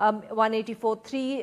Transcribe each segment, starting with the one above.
184(3)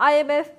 IMF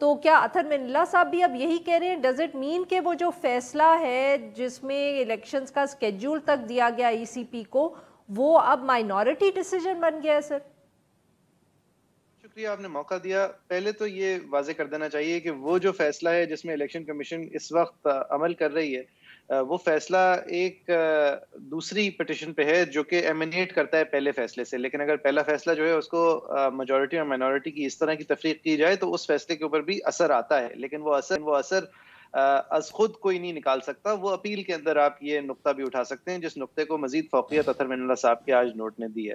تو کیا اطہر منلہ صاحب بھی اب یہی کہہ رہے ہیں؟ ڈز اٹ مین کہ وہ جو فیصلہ ہے جس میں الیکشنز کا اسکیڈول تک دیا گیا ای سی پی کو، وہ اب مائنورٹی ڈیسیجن بن گیا ہے؟ سر شکریہ، آپ نے موقع دیا. پہلے تو یہ واضح کر دینا چاہیے کہ وہ جو فیصلہ ہے جس میں الیکشن کمیشن اس وقت عمل کر رہی ہے، وہ فیصلہ ایک دوسری پٹیشن پہ ہے جو کہ ایمینیٹ کرتا ہے پہلے فیصلے سے. لیکن اگر پہلا فیصلہ جو ہے اس کو میجورٹی اور مائنورٹی کی اس طرح کی تفریق کی جائے تو اس فیصلے کے اوپر بھی اثر آتا ہے، لیکن وہ اثر از خود کوئی نہیں نکال سکتا. وہ اپیل کے اندر آپ یہ نقطہ بھی اٹھا سکتے ہیں، جس نقطے کو مزید فوقیت اطہر منلہ صاحب کے آج نوٹ نے دی ہے.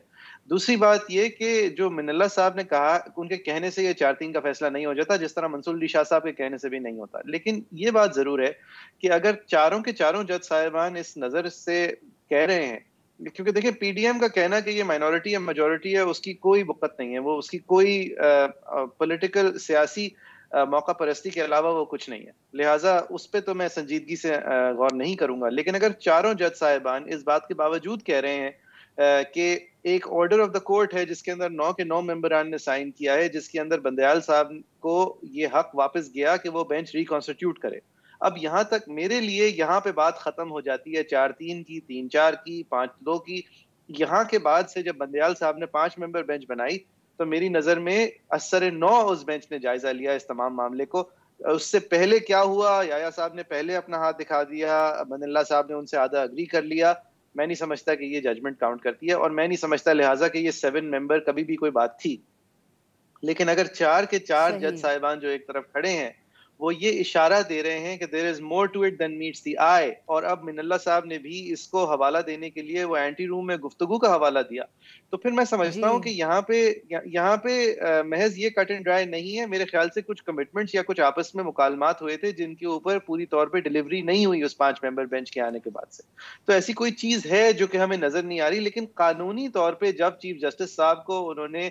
دوسری بات یہ کہ جو منلہ صاحب نے کہا، ان کے کہنے سے یہ 4-3 کا فیصلہ نہیں ہو جاتا، جس طرح منصور علی شاہ صاحب کے کہنے سے بھی نہیں ہوتا. لیکن یہ بات ضرور ہے کہ اگر چاروں کے چاروں جج صاحبان اس نظر سے کہہ رہے ہیں، کیونکہ دیکھیں پی ڈی ایم کا کہنا کہ یہ مائنورٹی یا میجورٹی ہے، اس کی کوئی وقت نہیں ہے، وہ اس کی کوئی پولیٹیکل سیاسی موقع پرستی کے علاوہ وہ کچھ نہیں ہے. لہٰذا اس پہ تو میں سنجیدگی سے غور نہیں کروں گا. لیکن اگر چاروں جج صاحبان اس بات کے باوجود کہہ رہے ہیں کہ ایک آرڈر آف دا کورٹ ہے جس کے اندر 9 کے 9 ممبران نے سائن کیا ہے، جس کے اندر بندیال صاحب کو یہ حق واپس گیا کہ وہ بینچ ریکانسٹیٹیوٹ کرے. اب یہاں تک میرے لیے یہاں پہ بات ختم ہو جاتی ہے 4-3 کی، 3-4 کی، 5-2 کی. یہاں کے بعد سے جب بندیال صاحب نے 5 ممبر بینچ بنائی تو میری نظر میں اثر 9 اس بینچ نے جائزہ لیا اس تمام معاملے کو. اس سے پہلے کیا ہوا، یحییٰ صاحب نے پہلے اپنا ہاتھ دکھا دیا، منلہ صاحب نے ان سے آدھا اگری کر لیا. میں نہیں سمجھتا کہ یہ ججمنٹ کاؤنٹ کرتی ہے، اور میں نہیں سمجھتا لہٰذا کہ یہ 7 ممبر کبھی بھی کوئی بات تھی. لیکن اگر 4 کے 4 جج صاحبان جو ایک طرف کھڑے ہیں وہ یہ اشارہ دے رہے ہیں کہ there is more to it than meets the eye، اور اب منلہ صاحب نے بھی اس کو حوالہ دینے کے لیے وہ اینٹی روم میں گفتگو کا حوالہ دیا، تو پھر میں سمجھتا ہوں کہ یہاں پہ محض یہ کٹ اینڈ ڈرائی نہیں ہے. میرے خیال سے کچھ کمٹمنٹس یا کچھ آپس میں مکالمات ہوئے تھے جن کے اوپر پوری طور پہ ڈیلیوری نہیں ہوئی اس 5 ممبر بینچ کے آنے کے بعد سے. تو ایسی کوئی چیز ہے جو کہ ہمیں نظر نہیں آ رہی. لیکن قانونی طور پہ جب چیف جسٹس صاحب کو انہوں نے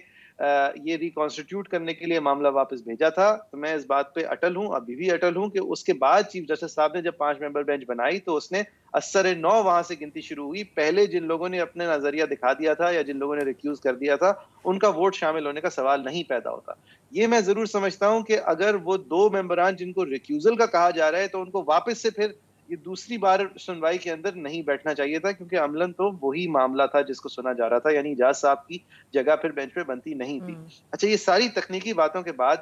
یہ ریکانسٹیٹیوٹ کرنے کے لیے معاملہ واپس بھیجا تھا تو میں اس بات پہ اٹل ہوں، ابھی بھی اٹل ہوں، کہ اس کے بعد چیف جسٹس صاحب نے جب 5 ممبر بینچ بنائی تو اس نے اثر 9 وہاں سے گنتی شروع ہوئی. پہلے جن لوگوں نے اپنے نظریہ دکھا دیا تھا یا جن لوگوں نے ریکیوز کر دیا تھا ان کا ووٹ شامل ہونے کا سوال نہیں پیدا ہوتا. یہ میں ضرور سمجھتا ہوں کہ اگر وہ 2 ممبران جن کو ریکیوزل کا کہا جا رہا ہے تو ان کو واپس سے پھر یہ دوسری بار سنوائی کے اندر نہیں بیٹھنا چاہیے تھا، کیونکہ عملاً تو وہی معاملہ تھا جس کو سنا جا رہا تھا، یعنی اجاز صاحب کی جگہ پھر بینچ پہ بنتی نہیں تھی. اچھا، یہ ساری تکنیکی باتوں کے بعد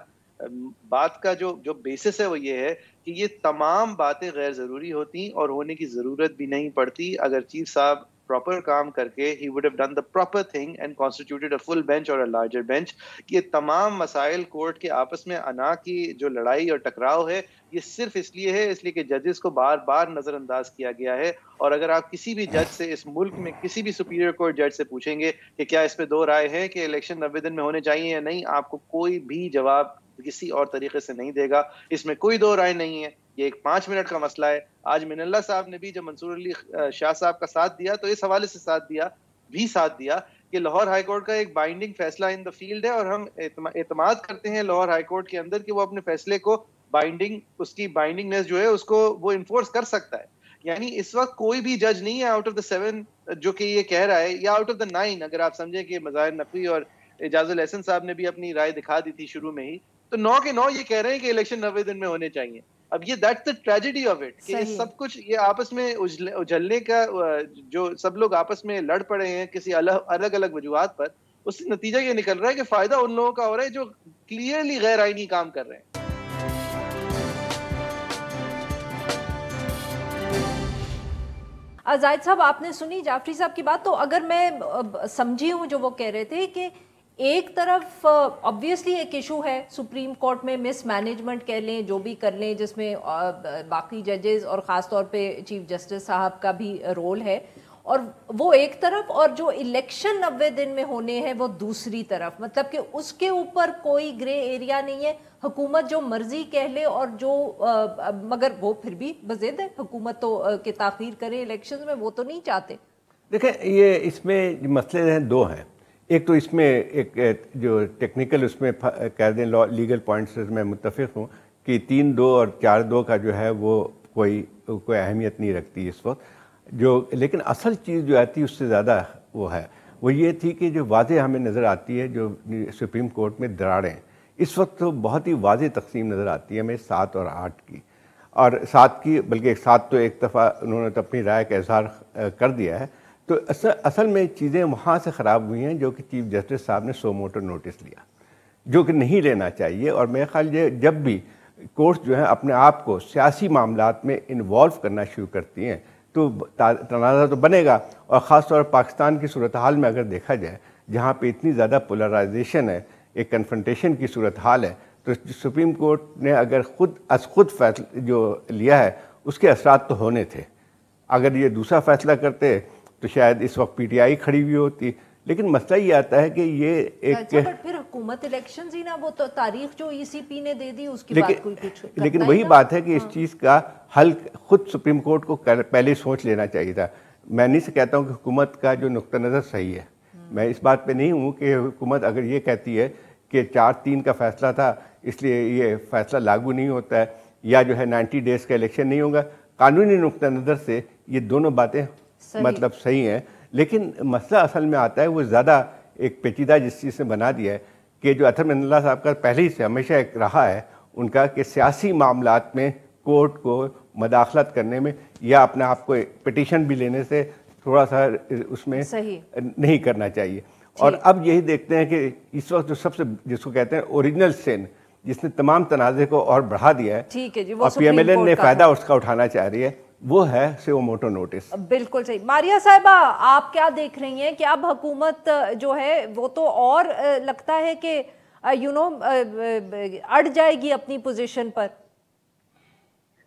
بات کا جو بیسس ہے وہ یہ ہے کہ یہ تمام باتیں غیر ضروری ہوتی اور ہونے کی ضرورت بھی نہیں پڑتی اگر چیف صاحب پراپر کام کر کے he would have done the proper thing and constituted a full bench or a larger bench. یہ تمام مسائل کورٹ کے آپس میں انا کی جو لڑائی اور ٹکراؤ ہے یہ صرف اس لیے کہ ججز کو بار بار نظر انداز کیا گیا ہے. اور اگر آپ کسی بھی جج سے اس ملک میں کسی بھی سپیریئر کورٹ جج سے پوچھیں گے کہ کیا اس پہ 2 رائے ہیں کہ الیکشن 90 دن میں ہونے چاہیے یا نہیں، آپ کو کوئی بھی جواب کسی اور طریقے سے نہیں دے گا. اس میں کوئی 2 رائے نہیں ہے، یہ ایک 5 منٹ کا مسئلہ ہے. آج منلہ صاحب نے بھی جب منصور علی شاہ صاحب کا ساتھ دیا تو اس حوالے سے ساتھ دیا کہ لاہور ہائی کورٹ کا ایک بائنڈنگ فیصلہ ان دا فیلڈ ہے اور ہم اعتماد کرتے ہیں لاہور ہائی کورٹ کے اندر کہ وہ اپنے فیصلے کو اس کی بائنڈنگنیس جو ہے اس کو وہ انفورس کر سکتا ہے. یعنی اس وقت کوئی بھی جج نہیں ہے آؤٹ آف دا 7 جو کہ یہ کہہ رہا ہے، یا آؤٹ آف دا 9 اگر آپ سمجھیں کہ مظاہر نقوی اور اعجاز الاحسن صاحب نے بھی اپنی رائے دکھا دی تھی شروع میں ہی، تو 9 کے 9 یہ کہہ رہے ہیں کہ الیکشن 90 دن میں ہونے چاہیے. اب یہ that's the tragedy of it کہ یہ سب کچھ یہ آپس میں اجھلنے کا جو سب لوگ آپس میں لڑ پڑے ہیں کسی الگ الگ وجوہات پر، اس نتیجہ یہ نکل رہا ہے کہ فائدہ ان لوگوں کا ہو رہا ہے جو کلیئرلی غیر آئینی کام کر رہے ہیں. زاہد صاحب، آپ نے سنی جعفری صاحب کی بات، تو اگر میں سمجھی ہوں جو وہ کہہ رہے تھے کہ ایک طرف obviously ایک ایشو ہے سپریم کورٹ میں مس مینجمنٹ کہہ لیں جو بھی کر لیں، جس میں باقی ججز اور خاص طور پہ چیف جسٹس صاحب کا بھی رول ہے، اور وہ ایک طرف، اور جو الیکشن 90 دن میں ہونے ہیں وہ دوسری طرف، مطلب کہ اس کے اوپر کوئی گرے ایریا نہیں ہے. حکومت جو مرضی کہہ لے اور جو مگر وہ پھر بھی بضد ہے حکومت تو کہ تاخیر کرے الیکشن میں، وہ تو نہیں چاہتے. دیکھیں یہ اس میں مسئلے ہیں 2 ہیں. ایک تو اس میں ایک جو ٹیکنیکل اس میں کہہ دیں لیگل پوائنٹس میں متفق ہوں کہ 3-2 اور 4-2 کا جو ہے وہ کوئی اہمیت نہیں رکھتی اس وقت جو، لیکن اصل چیز جو آتی ہے اس سے زیادہ وہ ہے، وہ یہ تھی کہ جو واضح ہمیں نظر آتی ہے جو سپریم کورٹ میں دراڑیں اس وقت تو بہت ہی واضح تقسیم نظر آتی ہے ہمیں 7 اور 8 کی، اور 7 کی، بلکہ 7 تو ایک دفعہ انہوں نے تو اپنی رائے کا اظہار کر دیا ہے. تو اصل میں چیزیں وہاں سے خراب ہوئی ہیں جو کہ چیف جسٹس صاحب نے سو موٹو نوٹس لیا، جو کہ نہیں لینا چاہیے. اور میرے خیال یہ جب بھی کورٹس جو ہیں اپنے آپ کو سیاسی معاملات میں انوالو کرنا شروع کرتی ہیں تو تنازع تو بنے گا. اور خاص طور پر پاکستان کی صورتحال میں اگر دیکھا جائے جہاں پہ اتنی زیادہ پولرائزیشن ہے، ایک کنفرنٹیشن کی صورتحال ہے، تو سپریم کورٹ نے اگر خود فیصلہ جو لیا ہے اس کے اثرات تو ہونے تھے. اگر یہ دوسرا فیصلہ کرتے تو شاید اس وقت پی ٹی آئی کھڑی ہوئی ہوتی. لیکن مسئلہ یہ آتا ہے کہ یہ ایک پھر حکومت الیکشنز ہی نا، وہ تو تاریخ جو ای سی پی نے دے دی اس کی بات کوئی کچھ کرتا لیکن وہی بات ہے کہ اس چیز کا حل خود سپریم کورٹ کو پہلے سوچ لینا چاہیے تھا. میں نہیں سے کہتا ہوں کہ حکومت کا جو نقطہ نظر صحیح ہے، میں اس بات پہ نہیں ہوں کہ حکومت اگر یہ کہتی ہے کہ 4-3 کا فیصلہ تھا اس لیے یہ فیصلہ لاگو نہیں ہوتا ہے، یا جو ہے 90 ڈیز کا الیکشن نہیں ہوگا. قانونی نقطہ نظر سے یہ دونوں باتیں مطلب صحیح ہیں. لیکن مسئلہ اصل میں آتا ہے وہ زیادہ ایک پیچیدہ جس چیز سے بنا دیا ہے کہ جو اطہر من اللہ صاحب کا پہلے ہی سے ہمیشہ ایک رہا ہے ان کا کہ سیاسی معاملات میں کورٹ کو مداخلت کرنے میں یا اپنے آپ کو پٹیشن بھی لینے سے تھوڑا سا اس میں نہیں کرنا چاہیے. اور اب یہی دیکھتے ہیں کہ اس وقت جو سب سے جس کو کہتے ہیں اوریجنل سین، جس نے تمام تنازع کو اور بڑھا دیا ہے اور پی ایم ایل این نے فائدہ اس کا اٹھانا چاہ رہی ہے، وہ ہے سو موٹو نوٹس. بالکل صحیح. ماریہ صاحبہ آپ کیا دیکھ رہی ہیں کہ اب حکومت جو ہے وہ تو اور لگتا ہے کہ اڑ جائے گی اپنی پوزیشن پر؟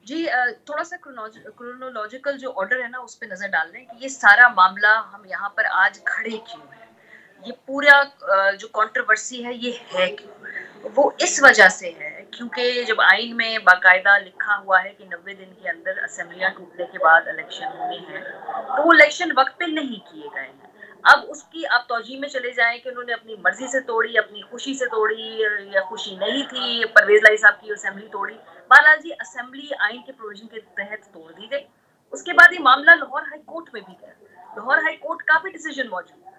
جی تھوڑا سا کرونولوجیکل جو آرڈر ہے نا اس پہ نظر ڈال رہے ہیں کہ یہ سارا معاملہ ہم یہاں پر آج کھڑے کیوں ہیں، یہ پورا جو کنٹروورسی ہے یہ ہے کیوں؟ وہ اس وجہ سے ہے کیونکہ جب آئین میں باقاعدہ لکھا ہوا ہے کہ 90 دن کے اندر اسمبلیاں ٹوٹنے کے بعد الیکشن ہونے ہیں، تو وہ الیکشن وقت پہ نہیں کیے گئے ہیں. اب اس کی آپ توجیہ میں چلے جائیں کہ انہوں نے اپنی مرضی سے توڑی، اپنی خوشی سے توڑی، یا خوشی نہیں تھی، پرویز لائی صاحب کی اسمبلی توڑی. بہرحال جی اسمبلی آئین کے پروویژن کے تحت توڑ دی گئی. اس کے بعد یہ معاملہ لاہور ہائی کورٹ میں بھی گیا. لاہور ہائی کورٹ کا بھی ڈیسیجن موجود ہے،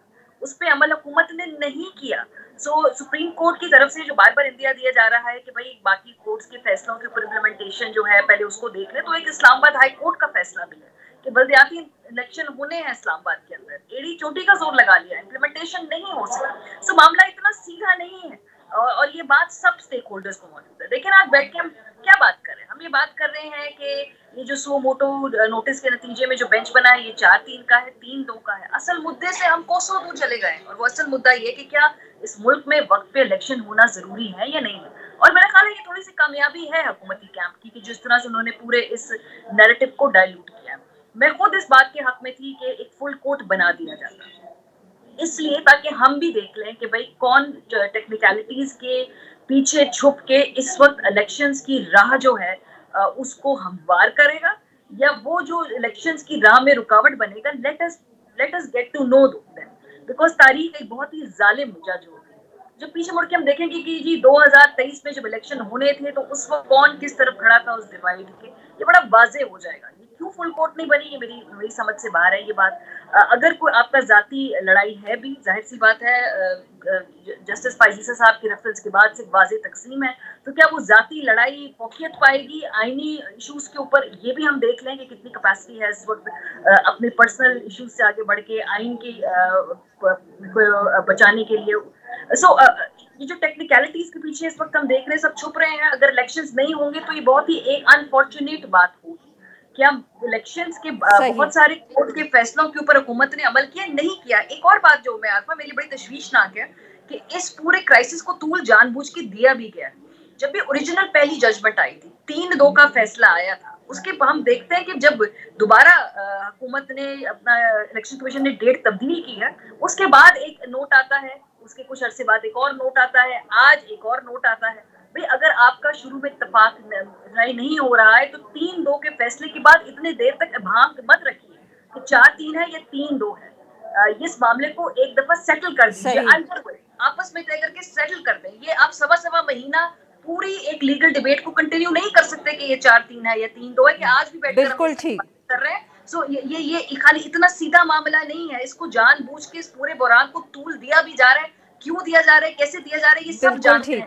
اس پہ عمل حکومت نے نہیں کیا. سپریم کورٹ کی طرف سے جو بار بار اندیا دیا جا رہا ہے کہ بھائی باقی کورٹس کے فیصلوں کے اوپر امپلیمنٹیشن جو ہے پہلے اس کو دیکھ لیں، تو ایک اسلام آباد ہائی کورٹ کا فیصلہ بھی ہے کہ بلدیاتی الیکشن ہونے ہیں اسلام آباد کے اندر، ایڑی چوٹی کا زور لگا لیا، امپلیمنٹیشن نہیں ہو سکا. سو معاملہ اتنا سیدھا نہیں ہے، اور یہ بات سب اسٹیک ہولڈرز کو موجود ہے. دیکھیں آج بیٹھ کے ہم کیا بات کر رہے ہیں، ہم یہ بات کر رہے ہیں کہ یہ جو سو موٹو نوٹس کے نتیجے میں جو بینچ بنا ہے یہ 4-3 کا ہے، 3-2 کا ہے. اصل مدعے سے ہم کوسوں دور چلے گئے ہیں، اور وہ اصل مدعا یہ کہ کیا اس ملک میں وقت پہ الیکشن ہونا ضروری ہے یا نہیں ہے. اور میرا خیال ہے یہ تھوڑی سی کامیابی ہے حکومتی کیمپ کی کہ جس طرح سے انہوں نے پورے اس نیریٹو کو ڈائلیوٹ کیا. میں خود اس بات کے حق میں تھی کہ ایک فل کورٹ بنا دیا جاتا ہے، اس لیے تاکہ ہم بھی دیکھ لیں کہ بھائی کون ٹیکنیکلٹیز کے پیچھے چھپ کے اس وقت الیکشنز کی راہ جو ہے اس کو ہموار کرے گا، یا وہ جو الیکشنز کی راہ میں رکاوٹ بنے گا. Let us get to know them because تاریخ ایک بہت ہی ظالم جج ہوتی ہے. جب پیچھے مڑ کے ہم دیکھیں گے کہ جی 2023 میں جب الیکشن ہونے تھے تو اس وقت کون کس طرف کھڑا تھا اس ڈیوائیڈ کے، یہ بڑا واضح ہو جائے گا. کیوں فل کورٹ نہیں بنی، یہ میری سمجھ سے باہر ہے یہ بات. اگر کوئی آپ کا ذاتی لڑائی ہے بھی، ظاہر سی بات ہے جسٹس فائزیسا صاحب کی ریفرنس کے بعد سے واضح تقسیم ہے، تو کیا وہ ذاتی لڑائی فوقیت پائے گی آئینی ایشوز کے اوپر؟ یہ بھی ہم دیکھ لیں کہ کتنی کیپیسٹی ہے اس وقت اپنے پرسنل ایشوز سے آگے بڑھ کے آئین کی بچانے کے لیے. یہ جو ٹیکنیکلٹیز کے پیچھے اس وقت ہم دیکھ رہے ہیں سب چھپ رہے ہیں. اگر الیکشنز نہیں ہوں گے تو یہ بہت ہی ایک انفارچونیٹ بات ہوگی. کیا الیکشنز کے بہت سارے کورٹ کے فیصلوں کے اوپر حکومت نے عمل کیا نہیں کیا؟ ایک اور بات جو میں عارفہ میری بڑی تشویشناک ہے کہ اس پورے کرائسس کو طول جان بوجھ کے دیا بھی گیا. جب بھی اوریجنل پہلی ججمنٹ آئی تھی 3-2 کا فیصلہ آیا تھا، اس کے ہم دیکھتے ہیں کہ جب دوبارہ حکومت نے اپنا الیکشن کمیشن نے ڈیٹ تبدیل کی ہے، اس کے بعد ایک نوٹ آتا ہے، اس کے کچھ عرصے بعد ایک اور نوٹ آتا ہے، آج ایک اور نوٹ آتا ہے. بھئی اگر آپ کا شروع میں اتفاق نہیں ہو رہا ہے تو 3-2 کے فیصلے کے بعد اتنے دیر تک ابہام مت رکھیے کہ 4-3 ہے یا 3-2 ہے. اس معاملے کو ایک دفعہ سیٹل کر دیجیے، آپس میں طے کر کے سیٹل کر دیں. یہ آپ سوا مہینہ پوری ایک لیگل ڈیبیٹ کو کنٹینیو نہیں کر سکتے کہ یہ 4-3 ہے یا 3-2 ہے، کہ آج بھی بیٹھ کر رہے ہیں. یہ خالی اتنا سیدھا معاملہ نہیں ہے، اس کو جان بوجھ کے اس پورے بحران کو طول دیا بھی جا رہا ہے. کیوں دیا جا رہا ہے، کیسے دیا جا رہا ہے، یہ سب جانتے ہیں.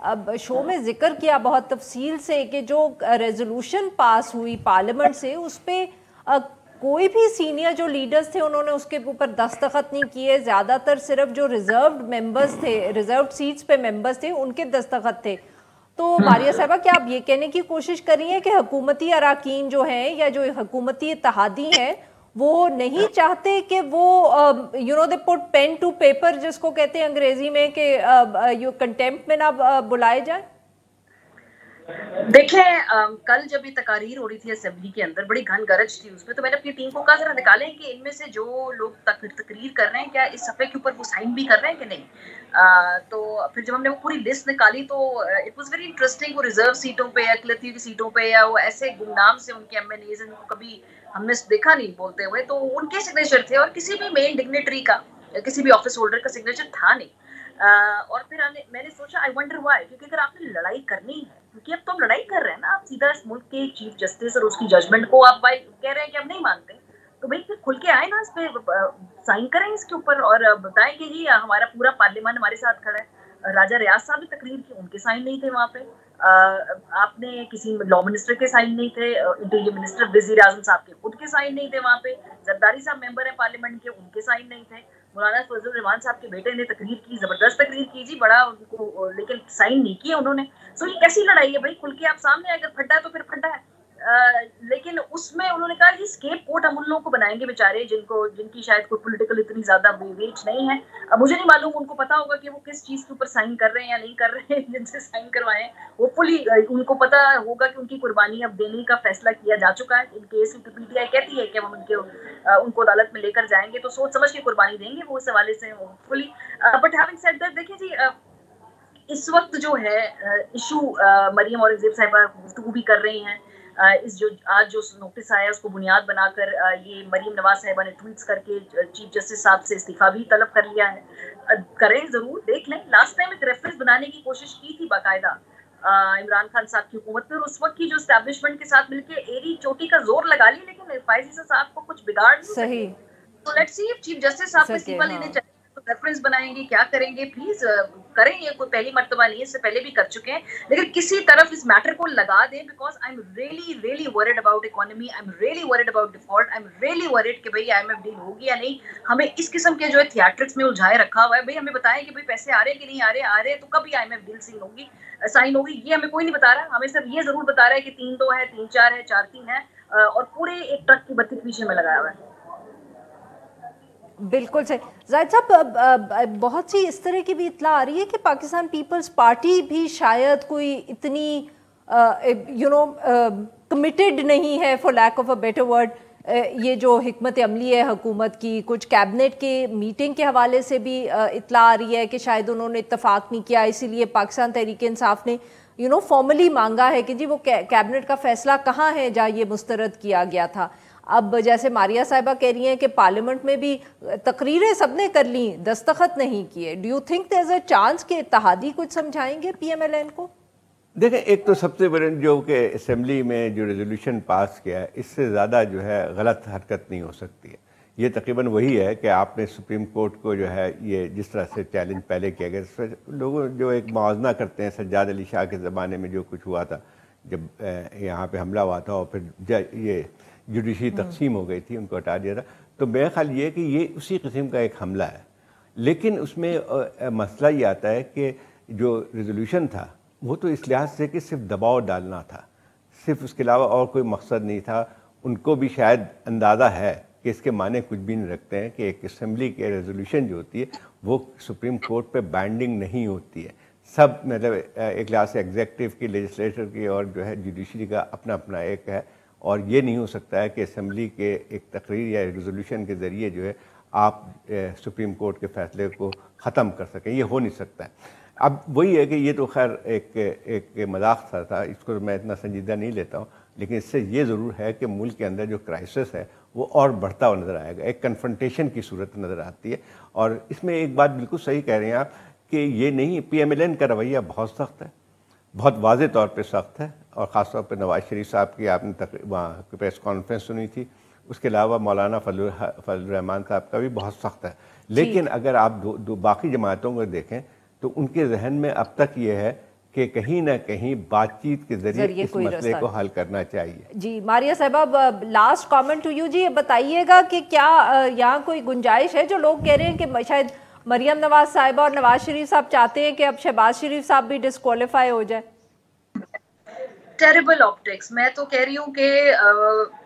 اب شو میں ذکر کیا بہت تفصیل سے کہ جو ریزولوشن پاس ہوئی پارلیمنٹ سے اس پہ کوئی بھی سینئر جو لیڈرز تھے انہوں نے اس کے اوپر دستخط نہیں کیے. زیادہ تر صرف جو ریزروڈ ممبرز تھے, ریزروڈ سیٹس پہ ممبرز تھے, ان کے دستخط تھے. تو ماریہ صاحبہ کیا آپ یہ کہنے کی کوشش کر رہی ہیں کہ حکومتی اراکین جو ہیں یا جو حکومتی اتحادی ہیں وہ نہیں چاہتے کہ وہ دے پٹ پین ٹو پیپر جس کو کہتے ہیں انگریزی میں کہ کنٹیمپٹ میں نہ بلائے جائیں؟ دیکھیں کل جب یہ تقاریر ہو رہی تھی اسمبلی کے اندر بڑی گھن گرج تھی اس پہ, تو میں نے اپنی ٹیم کو کہا ذرا نکالیں کہ ان میں سے جو لوگ تقریر کر رہے ہیں کیا اس صفحے کے اوپر وہ سائن بھی کر رہے ہیں کہ نہیں. تو پھر جب ہم نے وہ پوری لسٹ نکالی تو اٹ واز ویری انٹرسٹنگ. وہ ریزرو سیٹوں پہ یا اقلیتی سیٹوں پہ یا وہ ایسے گمنام سے ان کے ایم این ایز ان کو کبھی ہم نے دیکھا نہیں بولتے ہوئے, تو ان کے سگنیچر تھے اور کسی بھی مین ڈگنیٹری کا کسی بھی آفس ہولڈر کا سگنیچر تھا نہیں. اور پھر میں نے سوچا آئی ونڈر وائی, کیونکہ اگر آپ نے لڑائی کرنی ہے, کیونکہ اب تو ہم لڑائی کر رہے ہیں نا, آپ سیدھا اس ملک کے چیف جسٹس اور اس کی ججمنٹ کو آپ کہہ رہے ہیں کہ ہم نہیں مانتے, تو بھائی پھر کھل کے آئے نا اس پہ سائن کریں اس کے اوپر اور بتائیں کہ جی ہمارا پورا پارلیمان ہمارے ساتھ کھڑا ہے. راجہ ریاض صاحب نے تقریر کی, ان کے سائن نہیں تھے وہاں پہ. آپ نے کسی لا منسٹر کے سائن نہیں تھے, انٹیریئر منسٹر وزیر اعظم صاحب کے خود کے سائن نہیں تھے وہاں پہ. زرداری صاحب ممبر ہیں پارلیمنٹ کے, ان کے سائن نہیں تھے. مولانا فضل الرحمان صاحب کے بیٹے نے تقریر کی, زبردست تقریر کی جی, بڑا ان کو, لیکن سائن نہیں کیے انہوں نے. سو یہ کیسی لڑائی ہے بھائی, کھل کے آپ سامنے اگر پھڈا ہے تو پھر پھڈا ہے. لیکن اس میں انہوں نے کہا یہ اسکیپ کوٹ ہم ان لوگوں کو بنائیں گے بیچارے جن کی شاید کوئی پولیٹیکل اتنی زیادہ ویٹ نہیں ہے. مجھے نہیں معلوم ان کو پتا ہوگا کہ وہ کس چیز کے اوپر سائن کر رہے ہیں یا نہیں کر رہے ہیں جن سے سائن کروائے ہیں. ہوپ فلی ان کو پتا ہوگا کہ ان کی قربانی اب دینے کا فیصلہ کیا جا چکا ہے. In case P T I کہتی ہے کہ ہم ان کو عدالت میں لے کر جائیں گے تو سوچ سمجھ کے قربانی دیں گے وہ اس حوالے سے hope fully. But having said that, دیکھیں جی اس وقت جو ہے ایشو مریم اورنگزیب صاحبہ گفتگو بھی کر رہی ہیں. اس جو آج جو نوٹس آیا اس کو بنیاد بنا کر یہ مریم نواز صاحبہ نے ٹویٹس کر کے چیف جسٹس صاحب سے استعفیٰ بھی طلب کر لیا ہے. کریں ضرور, دیکھ لیں. لاسٹ ٹائم ایک ریفرنس بنانے کی کوشش کی تھی باقاعدہ عمران خان صاحب کی حکومت میں, اور اس وقت کی جو اسٹیبلشمنٹ کے ساتھ مل کے ایری چوٹی کا زور لگا لی, لیکن فائز عیسیٰ صاحب کو کچھ بگاڑ نہیں صحیح. تو لیٹس سی چیف جسٹس صاحب کو استعفیٰ لینے چاہیے تو ریفرنس بنائیں گے, کیا کریں گے, پلیز کریں. یہ کوئی پہلی مرتبہ نہیں ہے, اس سے پہلے بھی کر چکے ہیں, لیکن کسی طرف اس میٹر کو لگا دیں, because I am really word about economy, I am really word about default, I am really word کہ بھائی آئی ایم ایف ڈیل ہوگی یا نہیں. ہمیں اس قسم کے جو ہے تھیاٹرکس میں الجھائے رکھا ہوا ہے. بھائی ہمیں بتائیں کہ بھائی پیسے آ رہے کہ نہیں آ رہے تو کبھی I M F deal sign ہوگی, یہ ہمیں کوئی نہیں بتا رہا. ہمیں صرف یہ ضرور بتا رہا ہے کہ 3-2 ہے, 3-4 ہے, 4-3 ہے, اور پورے ایک ٹرک کی بتی پیچھے میں لگایا ہوا ہے. بالکل صحیح. زاہد صاحب بہت سی اس طرح کی بھی اطلاع آ رہی ہے کہ پاکستان پیپلز پارٹی بھی شاید کوئی اتنی کمیٹڈ نہیں ہے, for lack of a better word. یہ جو حکمت عملی ہے حکومت کی, کچھ کیبنٹ کے میٹنگ کے حوالے سے بھی اطلاع آ رہی ہے کہ شاید انہوں نے اتفاق نہیں کیا, اسی لیے پاکستان تحریک انصاف نے فارملی مانگا ہے کہ جی وہ کیبنٹ کا فیصلہ کہاں ہے جہاں یہ مسترد کیا گیا تھا. اب جیسے ماریہ صاحبہ کہہ رہی ہیں کہ پارلیمنٹ میں بھی تقریریں سب نے کر لیں, دستخط نہیں کیے. Do you think there is a chance کہ اتحادی کچھ سمجھائیں گے پی ایم ایل این کو؟ دیکھیں, ایک تو سب سے بڑے جو کہ اسمبلی میں جو ریزولوشن پاس کیا ہے, اس سے زیادہ جو ہے غلط حرکت نہیں ہو سکتی ہے. یہ تقریباً وہی ہے کہ آپ نے سپریم کورٹ کو جو ہے یہ جس طرح سے چیلنج پہلے کیا گیا, لوگوں جو ایک موازنہ کرتے ہیں سجاد علی شاہ کے زمانے میں جو کچھ ہوا تھا جب یہاں پہ حملہ ہوا تھا اور پھر یہ جوڈیشری تقسیم ہو گئی تھی, ان کو ہٹا دیا تھا. تو میرا خیال یہ ہے کہ یہ اسی قسم کا ایک حملہ ہے. لیکن اس میں مسئلہ یہ آتا ہے کہ جو ریزولوشن تھا وہ تو اس لحاظ سے کہ صرف دباؤ ڈالنا تھا, صرف اس کے علاوہ اور کوئی مقصد نہیں تھا. ان کو بھی شاید اندازہ ہے کہ اس کے معنی کچھ بھی نہیں رکھتے ہیں کہ ایک اسمبلی کی ریزولوشن جو ہوتی ہے وہ سپریم کورٹ پہ بائنڈنگ نہیں ہوتی ہے. سب مطلب ایک لحاظ سے ایگزیکٹو کی, لیجسلیچر کی اور جو ہے جوڈیشری کا اپنا اپنا ایک ہے, اور یہ نہیں ہو سکتا ہے کہ اسمبلی کے ایک تقریر یا ریزولوشن کے ذریعے جو ہے آپ سپریم کورٹ کے فیصلے کو ختم کر سکیں. یہ ہو نہیں سکتا ہے. اب وہی ہے کہ یہ تو خیر ایک مذاق سا تھا, اس کو میں اتنا سنجیدہ نہیں لیتا ہوں, لیکن اس سے یہ ضرور ہے کہ ملک کے اندر جو کرائسس ہے وہ اور بڑھتا ہوا نظر آئے گا, ایک کنفرنٹیشن کی صورت نظر آتی ہے. اور اس میں ایک بات بالکل صحیح کہہ رہے ہیں آپ کہ یہ نہیں, پی ایم ایل این کا رویہ بہت سخت ہے, بہت واضح طور پہ سخت ہے, اور خاص طور پہ نواز شریف صاحب کی آپ نے وہاں پریس کانفرنس سنی تھی, اس کے علاوہ مولانا فضل الرحمان صاحب کا بھی بہت سخت ہے. لیکن اگر آپ باقی جماعتوں کو دیکھیں تو ان کے ذہن میں اب تک یہ ہے کہ کہیں نہ کہیں بات چیت کے ذریعے اس مسئلے کو حل کرنا چاہیے. جی ماریہ صاحبہ، لاسٹ کامنٹ ٹو یو جی، یہ بتائیے گا کہ کیا یہاں کوئی گنجائش ہے، جو لوگ کہہ رہے ہیں کہ شاید مریم نواز صاحبہ اور نواز شریف صاحب چاہتے ہیں کہ اب شہباز شریف صاحب بھی ڈسکوالیفائی ہو جائے؟ Terrible optics. میں تو کہہ رہی ہوں کہ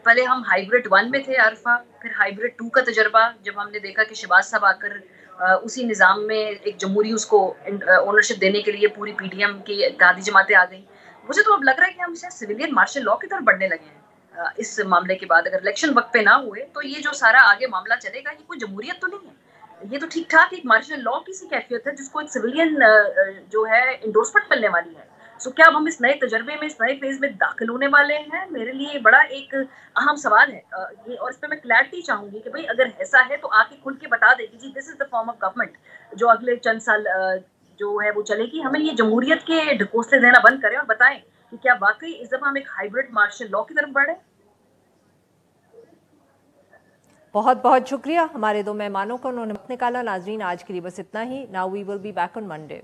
پہلے ہم ہائیبرڈ 1 میں تھے عارفہ، پھر ہائیبرڈ 2 کا تجربہ جب ہم نے دیکھا کہ شہباز صاحب آ کر اسی نظام میں ایک جمہوری اس کو اونرشپ دینے کے لیے پوری پی ڈی ایم کی اتحادی جماعتیں آ گئیں. مجھے تو اب لگ رہا ہے کہ ہم سویلین مارشل لا کی طرف بڑھنے لگے ہیں اس معاملے کے بعد. اگر الیکشن وقت پہ نہ ہوئے تو یہ جو سارا آگے معاملہ چلے گا، یہ کوئی جمہوریت تو نہیں ہے، یہ تو ٹھیک ٹھاک ایک مارشل لا کی سی کیفیت ہے جس کو ایک سویلین جو ہے انڈورسمنٹ ملنے والی ہے. سو کیا اب ہم اس نئے تجربے میں، اس نئے فیز میں داخل ہونے والے ہیں؟ میرے لیے بڑا ایک اہم سوال ہے یہ، اور اس پہ میں کلیئرٹی چاہوں گی کہ بھئی اگر ایسا ہے تو آ کے کھل کے بتا دے کہ جی دس از دا فارم آف گورنمنٹ جو اگلے چند سال جو ہے وہ چلے گی. ہمیں یہ جمہوریت کے ڈھکوسلے دینا بند کریں اور بتائیں کہ کیا واقعی اس دفعہ ہم ایک ہائیبرڈ مارشل لا کی طرف بڑھے. بہت بہت شکریہ ہمارے دو مہمانوں کو، انہوں نے وقت نکالا. ناظرین آج کے لیے بس اتنا ہی. Now we will be back on Monday.